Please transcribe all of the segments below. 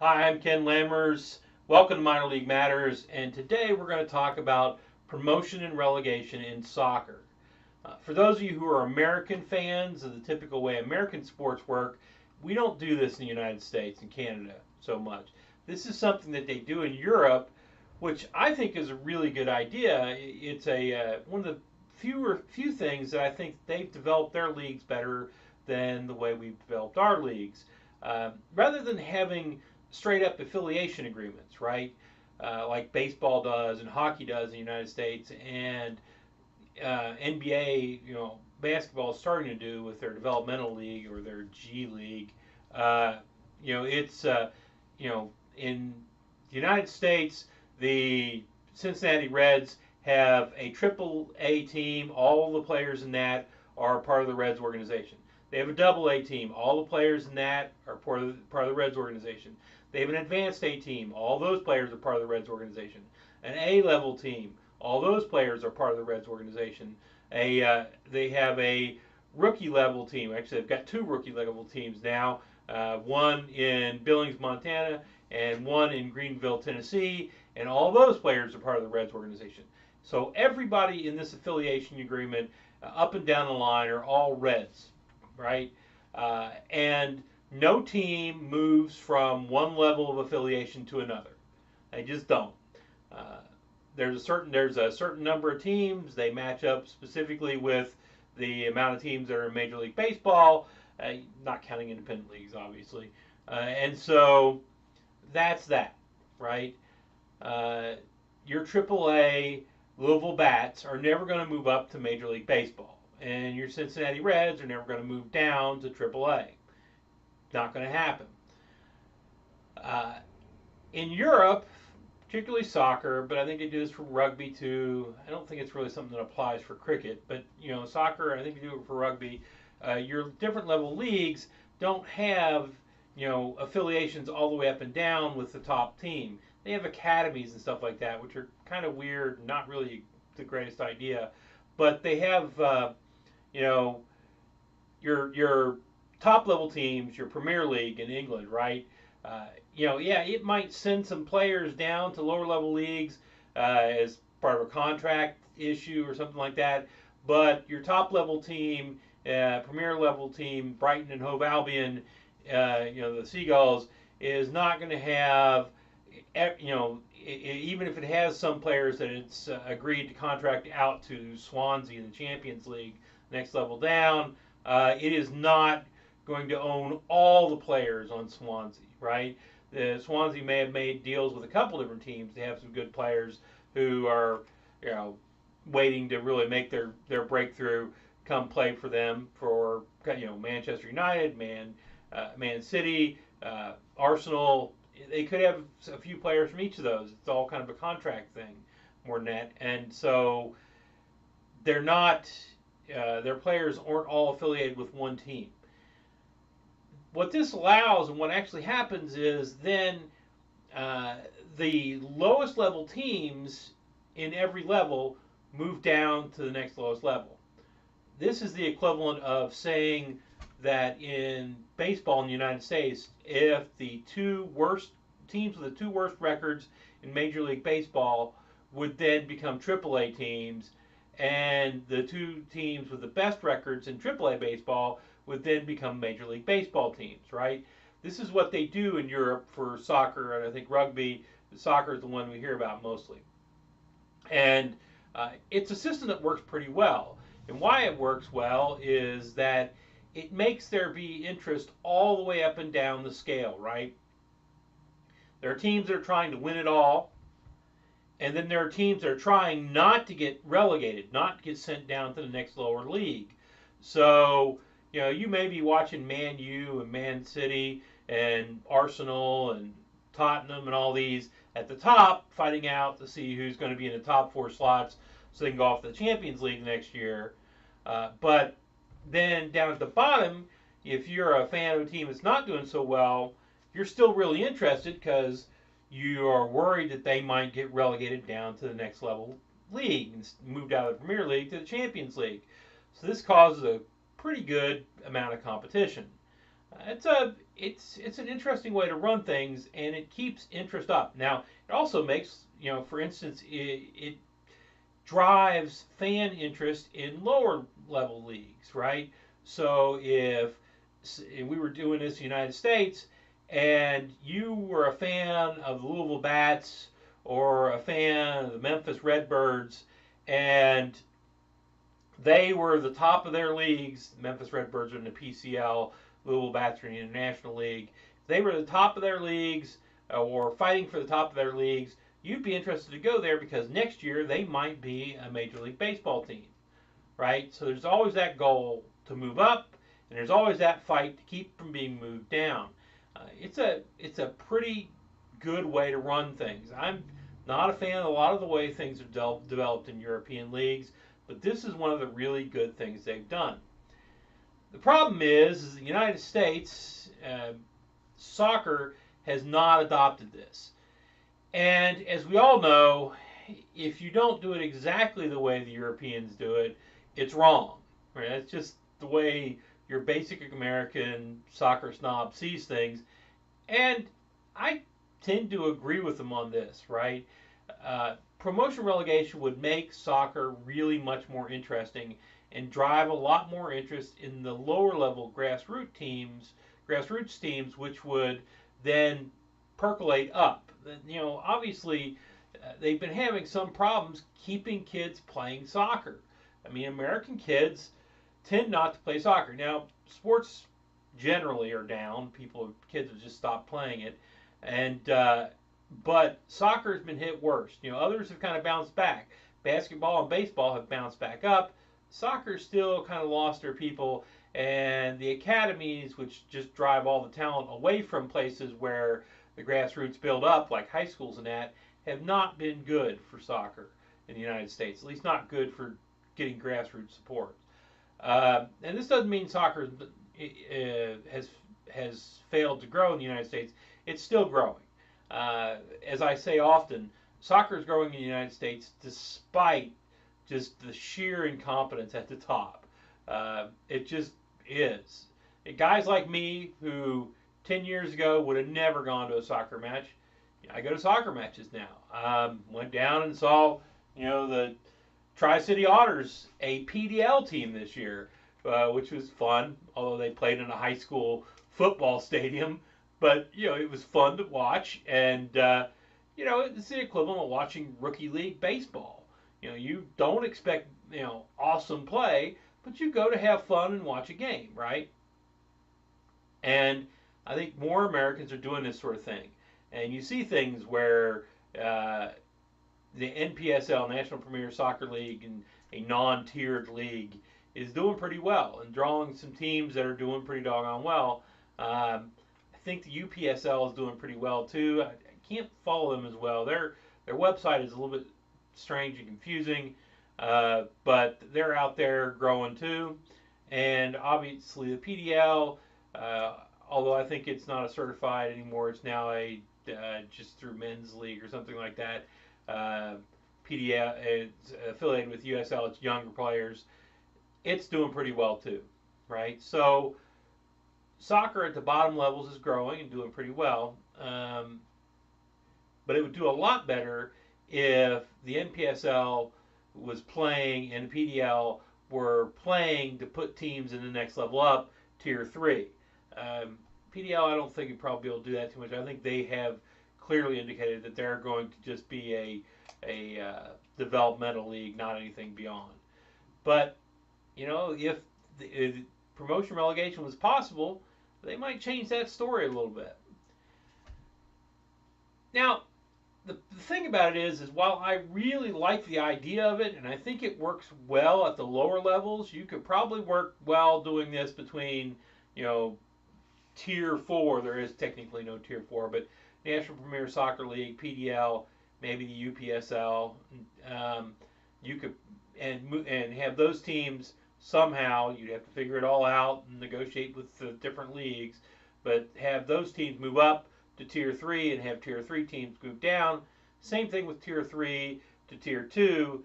Hi, I'm Ken Lammers. Welcome to Minor League Matters, and today we're going to talk about promotion and relegation in soccer. For those of you who are American fans of the typical way American sports work, we don't do this in the United States and Canada so much. This is something that they do in Europe, which I think is a really good idea. It's one of the few things that I think they've developed their leagues better than the way we've developed our leagues. Rather than having straight up affiliation agreements, right? Like baseball does and hockey does in the United States, and NBA, basketball is starting to do with their developmental league or their G League. Uh, it's in the United States, the Cincinnati Reds have a triple A team. All the players in that are part of the Reds organization. They have a double A team. All the players in that are part of the Reds organization. They have an advanced A team. All those players are part of the Reds organization. An A level team. All those players are part of the Reds organization. They have a rookie level team. Actually, they've got two rookie level teams now. One in Billings, Montana, and one in Greenville, Tennessee. And all those players are part of the Reds organization. So everybody in this affiliation agreement, up and down the line, are all Reds, right? And no team moves from one level of affiliation to another. They just don't. Uh, there's a certain number of teams. They match up specifically with the amount of teams that are in Major League Baseball, not counting independent leagues, obviously. And so that's that, right? Uh, your AAA Louisville Bats are never going to move up to Major League Baseball, and your Cincinnati Reds are never going to move down to AAA. Not going to happen. Uh, in Europe, particularly soccer, but I think they do this for rugby too. I don't think it's really something that applies for cricket, but soccer, I think they do it for rugby. Your different level leagues don't have affiliations all the way up and down with the top team. They have academies and stuff like that, which are kind of weird, not really the greatest idea. But they have you know your top level teams, your Premier League in England, right? Yeah, it might send some players down to lower level leagues as part of a contract issue or something like that. But your top level team, Premier level team, Brighton and Hove Albion, the Seagulls, is not going to have, even if it has some players that it's agreed to contract out to Swansea in the Champions League, next level down, it is not going to own all the players on Swansea, right? The Swansea may have made deals with a couple different teams. They have some good players who are, waiting to really make their breakthrough, come play for them for Manchester United, Man City, Arsenal. They could have a few players from each of those. It's all kind of a contract thing, more than that, and so they're not. Their players aren't all affiliated with one team. What this allows and what actually happens is then uh, the lowest level teams in every level move down to the next lowest level. This is the equivalent of saying that in baseball in the United States, if the two worst teams with the two worst records in Major League Baseball would then become AAA teams, and the two teams with the best records in AAA baseball would then become Major League Baseball teams, right? This is what they do in Europe for soccer, and I think rugby. Soccer is the one we hear about mostly. And it's a system that works pretty well. And why it works well is that it makes there be interest all the way up and down the scale, right? There are teams that are trying to win it all, and then there are teams that are trying not to get relegated, not to get sent down to the next lower league. So, you may be watching Man U and Man City and Arsenal and Tottenham and all these at the top fighting out to see who's going to be in the top four slots so they can go off to the Champions League next year. But then down at the bottom, if you're a fan of a team that's not doing so well, you're still really interested because you are worried that they might get relegated down to the next level league and moved out of the Premier League to the Champions League. So this causes a pretty good amount of competition. It's an interesting way to run things, and it keeps interest up. Now, it also makes, for instance, it drives fan interest in lower level leagues, right? So if we were doing this in the United States and you were a fan of the Louisville Bats or a fan of the Memphis Redbirds and they were the top of their leagues, Memphis Redbirds are in the PCL, Louisville Bats are in the International League. They were the top of their leagues or fighting for the top of their leagues. You'd be interested to go there because next year they might be a Major League Baseball team, right? So there's always that goal to move up, and there's always that fight to keep from being moved down. It's a pretty good way to run things. I'm not a fan of a lot of the way things are developed in European leagues, but this is one of the really good things they've done. The problem is the United States soccer has not adopted this. And as we all know, if you don't do it exactly the way the Europeans do it, it's wrong. Right? That's just the way your basic American soccer snob sees things. And I tend to agree with them on this, right? Promotion relegation would make soccer really much more interesting and drive a lot more interest in the lower level grassroots teams, which would then percolate up. Obviously, they've been having some problems keeping kids playing soccer. I mean, American kids tend not to play soccer. Now, sports generally are down. Kids have just stopped playing it, and but soccer has been hit worse. Others have kind of bounced back. Basketball and baseball have bounced back up. Soccer still kind of lost their people, and the academies, which just drive all the talent away from places where the grassroots build up, like high schools and that, have not been good for soccer in the United States. At least not good for getting grassroots support. And this doesn't mean soccer has failed to grow in the United States. It's still growing. As I say often, soccer is growing in the United States despite just the sheer incompetence at the top. It just is. And guys like me who 10 years ago would have never gone to a soccer match, I go to soccer matches now. Went down and saw, the Tri-City Otters, a PDL team this year, which was fun, although they played in a high school football stadium. But, it was fun to watch, and, it's the equivalent of watching Rookie League baseball. You don't expect, awesome play, but you go to have fun and watch a game, right? And I think more Americans are doing this sort of thing. And you see things where the Npsl, National Premier Soccer League, and a non-tiered league is doing pretty well and drawing some teams that are doing pretty doggone well. I think the UPSL is doing pretty well too. I can't follow them as well. Their website is a little bit strange and confusing, but they're out there growing too. And obviously the PDL, although I think it's not a certified anymore, it's now a just through men's league or something like that. PDL it's affiliated with USL. It's younger players. It's doing pretty well too, right? So soccer at the bottom levels is growing and doing pretty well. But it would do a lot better if the NPSL was playing and the PDL were playing to put teams in the next level up, Tier 3. PDL, I don't think you'd probably be able to do that too much. I think they have clearly indicated that they're going to just be a developmental league, not anything beyond. But, if promotion relegation was possible, they might change that story a little bit. Now, the thing about it is while I really like the idea of it, and I think it works well at the lower levels, you could probably work well doing this between, Tier 4. There is technically no Tier 4, but National Premier Soccer League, PDL, maybe the UPSL. You could and have those teams somehow. You'd have to figure it all out and negotiate with the different leagues, but have those teams move up to Tier 3 and have Tier 3 teams move down. Same thing with Tier 3 to Tier 2.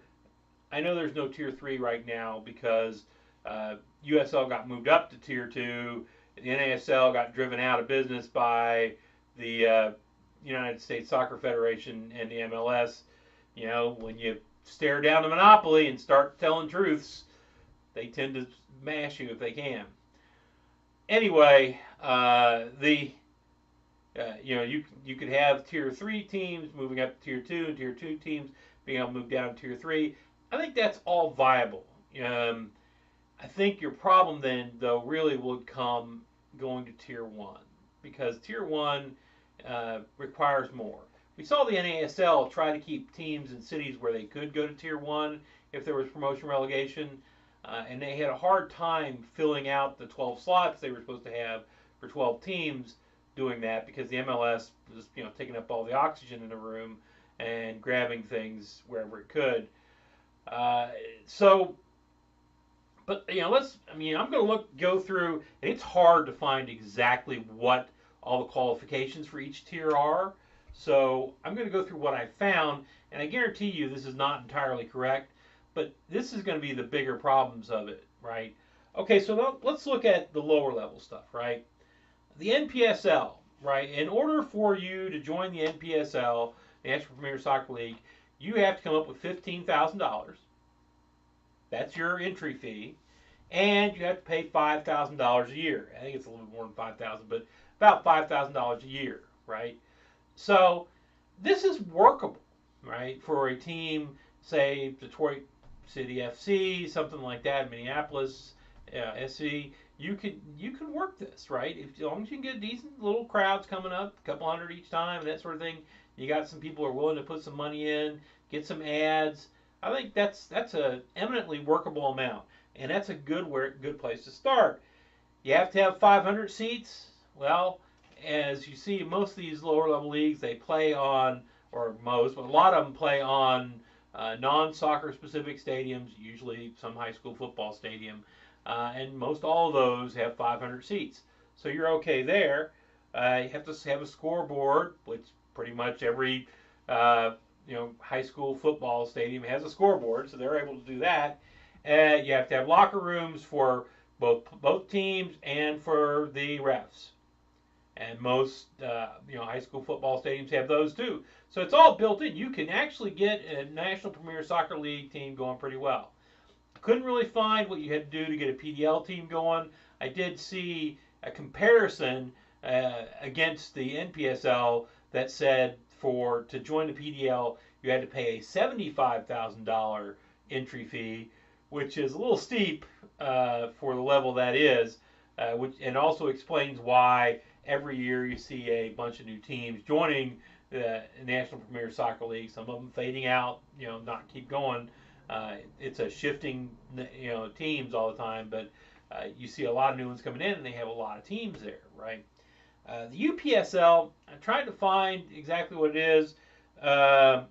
I know there's no Tier 3 right now because USL got moved up to Tier 2 The NASL got driven out of business by the United States Soccer Federation and the MLS. You know, when you stare down the monopoly and start telling truths, they tend to smash you if they can. Anyway, you could have tier 3 teams moving up to tier 2, and tier 2 teams being able to move down to tier 3. I think that's all viable. I think your problem then, though, really would come going to tier 1, because tier 1 requires more. We saw the NASL try to keep teams in cities where they could go to tier 1 if there was promotion relegation, and they had a hard time filling out the 12 slots they were supposed to have for 12 teams doing that, because the MLS was taking up all the oxygen in the room and grabbing things wherever it could. But I'm going to go through, and it's hard to find exactly what all the qualifications for each tier are. So I'm going to go through what I found, and I guarantee you this is not entirely correct, but this is going to be the bigger problems of it, right? Okay, so let's look at the lower level stuff, right? The Npsl, right? In order for you to join the Npsl, the National Premier Soccer League, you have to come up with $15,000. That's your entry fee, and you have to pay $5,000 a year. I think it's a little bit more than $5,000, but about $5,000 a year, right? So this is workable, right, for a team, say Detroit City FC, something like that, Minneapolis SC. You can work this, right? As long as you can get decent little crowds coming up, a couple hundred each time, that sort of thing. You got some people who are willing to put some money in, get some ads. I think that's a eminently workable amount, and that's a good place to start. You have to have 500 seats. Well, as you see, most of these lower level leagues, they play on, or most, but a lot of them play on non-soccer specific stadiums, usually some high school football stadium, and most all of those have 500 seats. So you're okay there. You have to have a scoreboard, which pretty much every high school football stadium has a scoreboard, so they're able to do that. You have to have locker rooms for both teams and for the refs. And most high school football stadiums have those too. So it's all built in. You can actually get a National Premier Soccer League team going pretty well. Couldn't really find what you had to do to get a PDL team going. I did see a comparison against the Npsl that said to join the PDL you had to pay a $75,000 entry fee, which is a little steep for the level that is, and also explains why every year you see a bunch of new teams joining the National Premier Soccer League. Some of them fading out, not keep going. It's a shifting, teams all the time, but you see a lot of new ones coming in, and they have a lot of teams there, right? The UPSL, I tried to find exactly what it is. I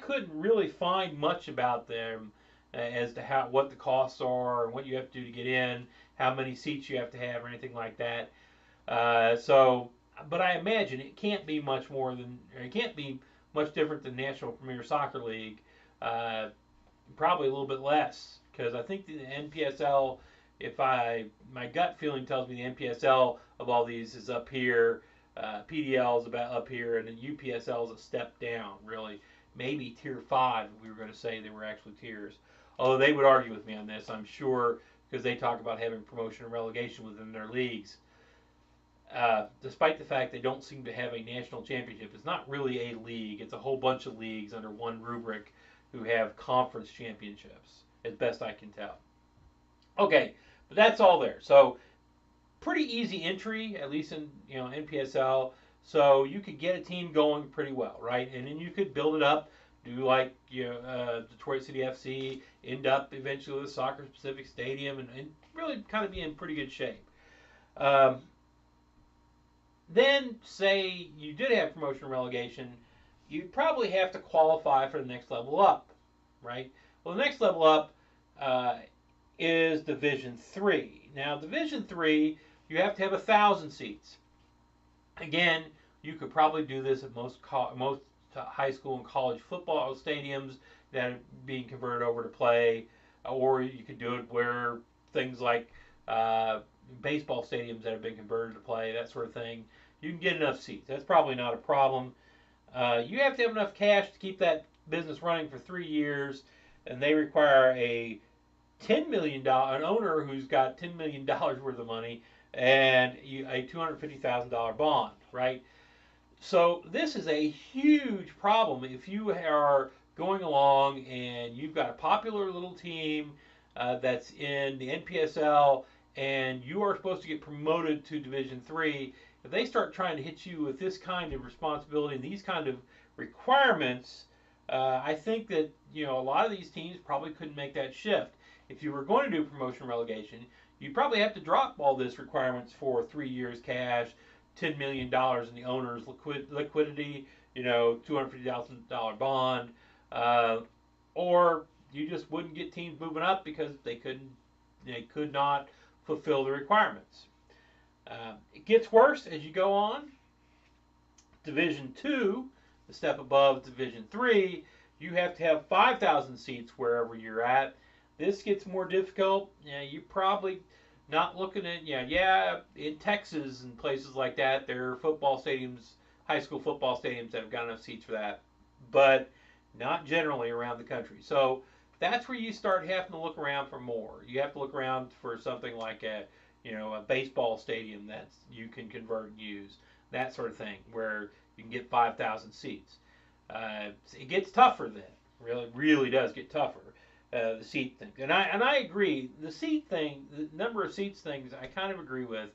couldn't really find much about them as to what the costs are, and what you have to do to get in, how many seats you have to have, or anything like that. But I imagine it can't be much different than National Premier Soccer League. Probably a little bit less, because I think the Npsl, my gut feeling tells me the Npsl of all these is up here, PDL is about up here, and then UPSL is a step down, really. Maybe tier 5 if we were going to say they were actually tiers. Although they would argue with me on this, I'm sure, because they talk about having promotion and relegation within their leagues. Despite the fact they don't seem to have a national championship, it's not really a league. It's a whole bunch of leagues under one rubric who have conference championships, as best I can tell. Okay, but that's all there. So pretty easy entry, at least in Npsl. So you could get a team going pretty well, right? And then you could build it up, do like Detroit City FC, end up eventually with a soccer-specific stadium, and really kind of be in pretty good shape. Then, say you did have promotion and relegation, you'd probably have to qualify for the next level up, right? Well, the next level up is Division 3. Now, Division 3, you have to have 1,000 seats. Again, you could probably do this at most high school and college football stadiums that are being converted over to play, or you could do it where things like baseball stadiums that have been converted to play, that sort of thing. You can get enough seats. That's probably not a problem. You have to have enough cash to keep that business running for 3 years, and they require a $10 million, an owner who's got $10 million worth of money, and a $250,000 bond, right? So this is a huge problem if you are going along and you've got a popular little team that's in the Npsl and you are supposed to get promoted to Division 3. If they start trying to hit you with this kind of responsibility and these kind of requirements, I think that a lot of these teams probably couldn't make that shift. If you were going to do promotion relegation, you'd probably have to drop all this requirements for 3 years cash, $10 million in the owner's liquidity, $250,000 bond, or you just wouldn't get teams moving up because they could not fulfill the requirements. It gets worse as you go on. Division 2, the step above Division 3, you have to have 5,000 seats wherever you're at. This gets more difficult. You probably not looking at, in Texas and places like that, there are football stadiums, high school football stadiums that have got enough seats for that, but not generally around the country. So that's where you start having to look around for more. You have to look around for something like a baseball stadium that you can convert and use, that sort of thing, where you can get 5,000 seats. It gets tougher then. Really, really does get tougher. The seat thing, and I agree. The seat thing, the number of seats things, I kind of agree with.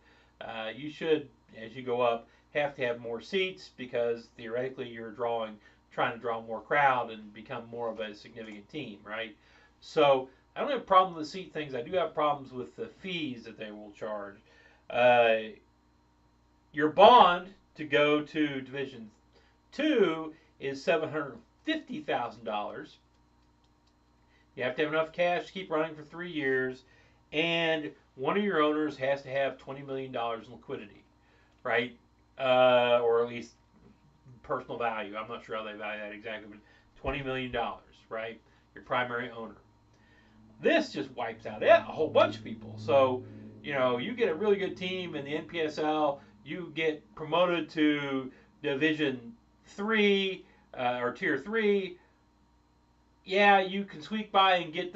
You should, as you go up, have to have more seats because theoretically you're trying to draw more crowd and become more of a significant team, right? So I don't have a problem with the seat things. I do have problems with the fees that they will charge. Your bond to go to Division 2 is $750,000. You have to have enough cash to keep running for 3 years, and one of your owners has to have $20 million in liquidity, right? Or at least personal value. I'm not sure how they value that exactly, but $20 million, right? Your primary owner. This just wipes out a whole bunch of people. So, you get a really good team in the Npsl, you get promoted to Division 3 or Tier 3. Yeah, you can squeak by and get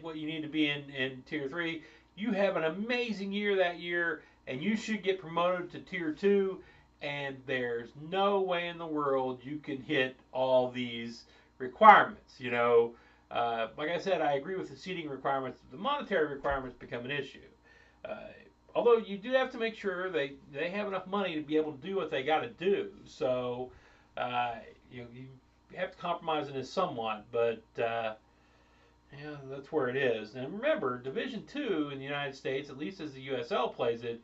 what you need to be in Tier 3. You have an amazing year that year, and you should get promoted to Tier 2, and there's no way in the world you can hit all these requirements. Like I said, I agree with the seating requirements. The monetary requirements become an issue. Although you do have to make sure they have enough money to be able to do what they got to do. So, you have to compromise in this somewhat, but that's where it is. And remember, Division 2 in the United States, at least as the USL plays it,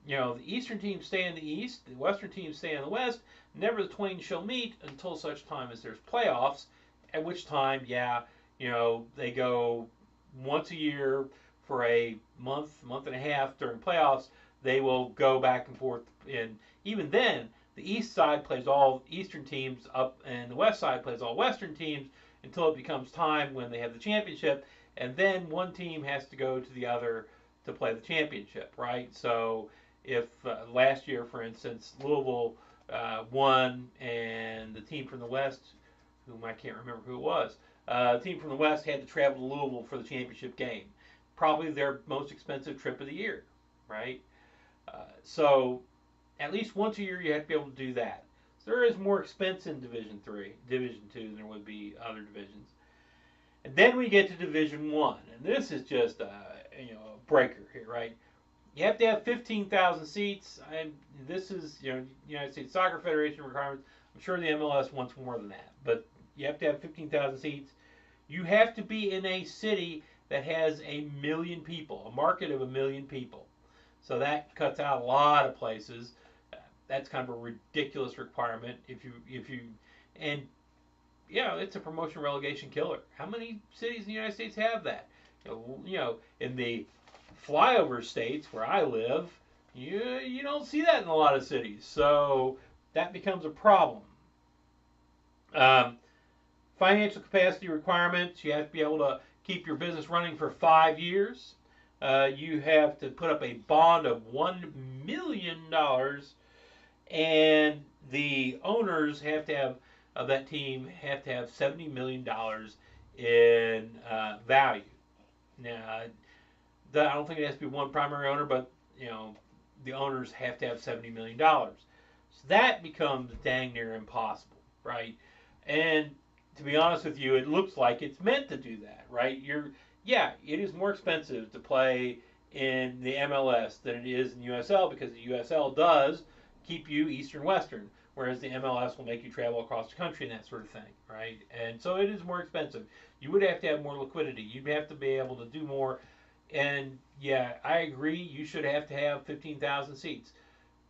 the Eastern teams stay in the East, the Western teams stay in the West. Never the twain shall meet until such time as there's playoffs, at which time, they go once a year for a month and a half during playoffs. They will go back and forth, and even then, the East side plays all Eastern teams up, and the West side plays all Western teams until it becomes time when they have the championship, and then one team has to go to the other to play the championship, right? So if last year, for instance, Louisville won, and the team from the West, whom I can't remember who it was, the team from the West had to travel to Louisville for the championship game. Probably their most expensive trip of the year, right? So at least once a year you have to be able to do that. So there is more expense in Division 2 than there would be other divisions. And then we get to Division 1, and this is just a breaker here, right? You have to have 15,000 seats, and this is United States Soccer Federation requirements. I'm sure the MLS wants more than that, but you have to have 15,000 seats. You have to be in a city that has 1 million people, a market of 1 million people. So that cuts out a lot of places. That's kind of a ridiculous requirement. It's a promotion relegation killer. How many cities in the United States have that? In the flyover states where I live, you don't see that in a lot of cities. So that becomes a problem. Financial capacity requirements. You have to be able to keep your business running for 5 years. you have to put up a bond of $1 million, and the owners have to have of that team have to have $70 million in value. Now, I don't think it has to be one primary owner, but the owners have to have $70 million. So that becomes dang near impossible, right? And to be honest with you, it looks like it's meant to do that, right? It is more expensive to play in the MLS than it is in USL, because the USL does keep you Eastern Western, whereas the MLS will make you travel across the country and that sort of thing, right? And so it is more expensive. You would have to have more liquidity. You'd have to be able to do more. And yeah, I agree. You should have to have 15,000 seats.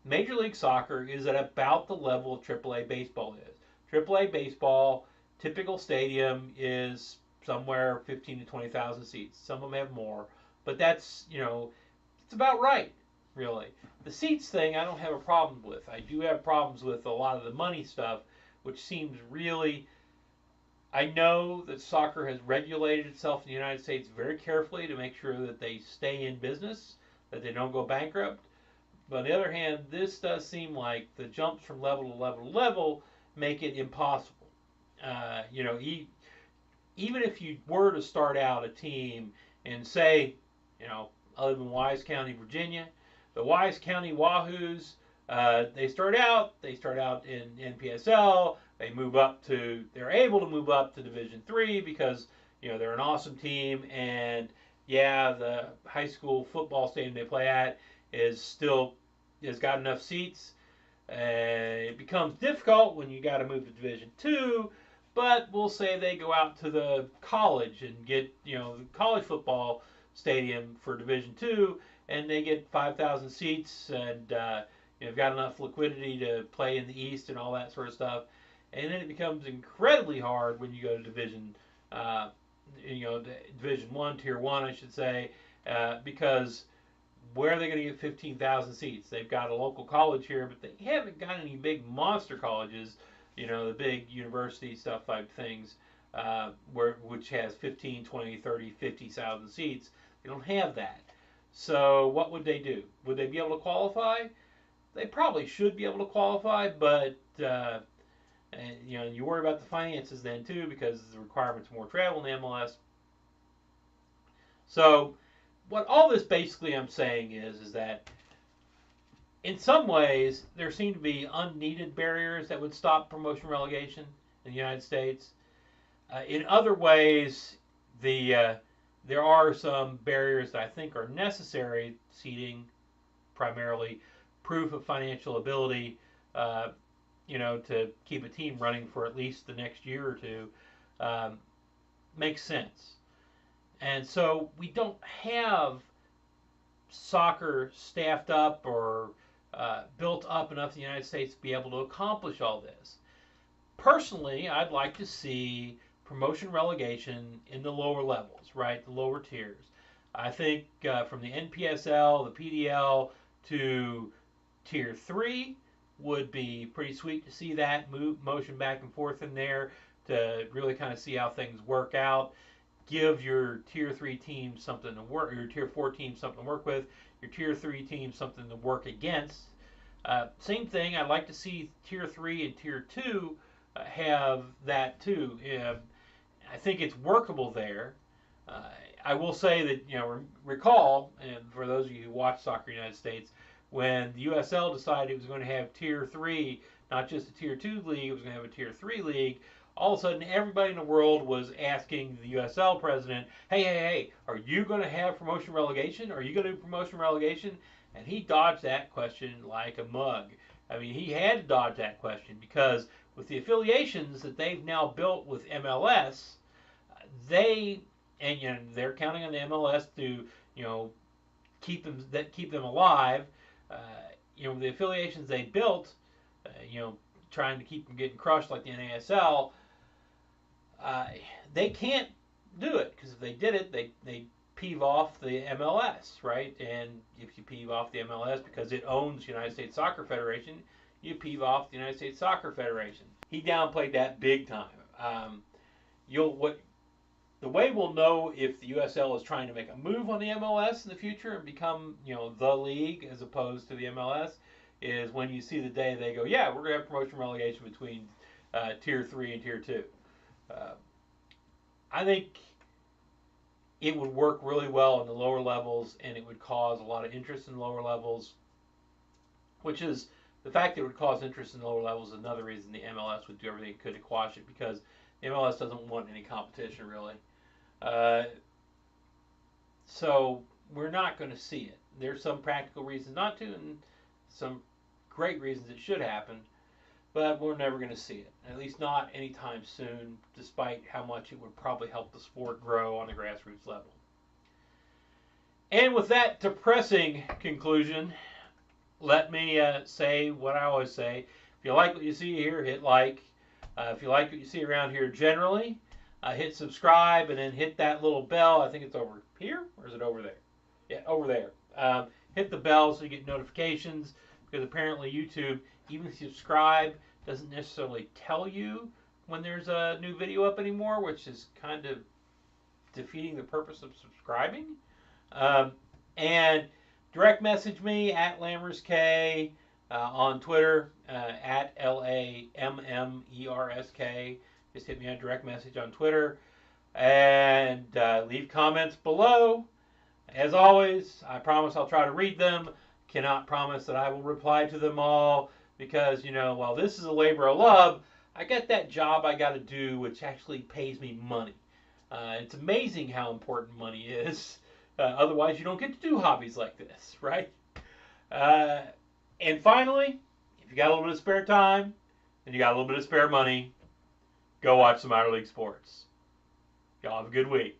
Major League Soccer is at about the level of AAA baseball is. AAA baseball, typical stadium is somewhere 15 to 20,000 seats. Some of them have more, but that's, it's about right, really. The seats thing, I don't have a problem with. I do have problems with a lot of the money stuff, which seems really. I know that soccer has regulated itself in the United States very carefully to make sure that they stay in business, that they don't go bankrupt. But on the other hand, this does seem like the jumps from level to level to level make it impossible. Even if you were to start out a team and say, I live in Wise County, Virginia, the Wise County Wahoos, they start out in Npsl. They're able to move up to Division III because they're an awesome team, and the high school football stadium they play at has got enough seats. It becomes difficult when you got to move to Division II, but we'll say they go out to the college and get the college football stadium for Division II, and they get 5,000 seats, and they've got enough liquidity to play in the East and all that sort of stuff. And then it becomes incredibly hard when you go to Division One, Tier One, I should say, because where are they going to get 15,000 seats? They've got a local college here, but they haven't got any big monster colleges, the big university stuff type things, which has 15, 20, 30, 50,000 seats. They don't have that. So what would they do? Would they be able to qualify? They probably should be able to qualify, but you worry about the finances then too, because the requirements more travel in the MLS. So what all this basically I'm saying is that in some ways there seem to be unneeded barriers that would stop promotion relegation in the United States. In other ways, there are some barriers that I think are necessary. Seating, primarily, proof of financial ability, to keep a team running for at least the next year or two, makes sense. And so we don't have soccer staffed up or built up enough in the United States to be able to accomplish all this. Personally, I'd like to see promotion relegation in the lower levels, right? The lower tiers. I think from the Npsl, the PDL to Tier 3 would be pretty sweet to see that motion back and forth in there to really kind of see how things work out. Give your Tier 3 team something to work, your Tier 4 team something to work with, your Tier 3 team something to work against. Same thing, I'd like to see Tier 3 and Tier 2 have that too. I think it's workable there. I will say that, recall, and for those of you who watch Soccer United States, when the USL decided it was going to have Tier 3, not just a Tier 2 league, it was going to have a Tier 3 league, all of a sudden everybody in the world was asking the USL president, hey, are you going to have promotion relegation? Are you going to do promotion relegation? And he dodged that question like a mug. I mean, he had to dodge that question because with the affiliations that they've now built with MLS, they're counting on the MLS to keep them alive. The affiliations they built, trying to keep them getting crushed like the NASL, they can't do it because if they did it, they peeve off the MLS, right? And if you peeve off the MLS because it owns the United States Soccer Federation, you peeve off the United States Soccer Federation. He downplayed that big time. the way we'll know if the USL is trying to make a move on the MLS in the future and become, the league as opposed to the MLS is when you see the day they go, yeah, we're going to have promotion relegation between Tier 3 and Tier 2. I think it would work really well in the lower levels, and it would cause a lot of interest in the lower levels, which is the fact that it would cause interest in the lower levels is another reason the MLS would do everything it could to quash it, because the MLS doesn't want any competition, really. So we're not going to see it. There's some practical reasons not to, and some great reasons it should happen, but we're never going to see it, at least not anytime soon, despite how much it would probably help the sport grow on the grassroots level. And with that depressing conclusion, let me say what I always say. If you like what you see here, hit like. If you like what you see around here generally, hit subscribe, and then hit that little bell. I think it's over here, or is it over there? Yeah, over there. Hit the bell so you get notifications, because apparently YouTube, even if you subscribe, doesn't necessarily tell you when there's a new video up anymore, which is kind of defeating the purpose of subscribing. And direct message me at LammersK on Twitter, at LAMMERSK. Just hit me a direct message on Twitter, and leave comments below. As always, I promise I'll try to read them. Cannot promise that I will reply to them all, because, while this is a labor of love, I got that job I got to do, which actually pays me money. It's amazing how important money is. Otherwise, you don't get to do hobbies like this, right? And finally, if you got a little bit of spare time and you got a little bit of spare money, go watch some minor league sports. Y'all have a good week.